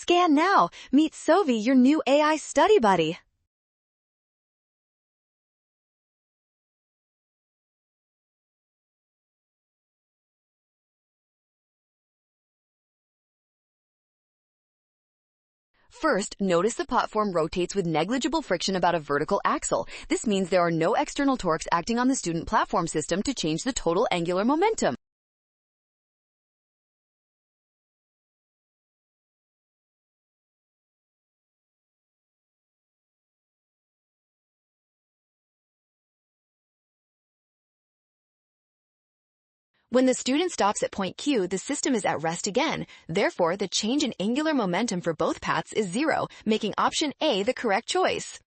Scan now. Meet Sovi, your new AI study buddy. First, notice the platform rotates with negligible friction about a vertical axle. This means there are no external torques acting on the student platform system to change the total angular momentum. When the student stops at point Q, the system is at rest again. Therefore, the change in angular momentum for both paths is zero, making option A the correct choice.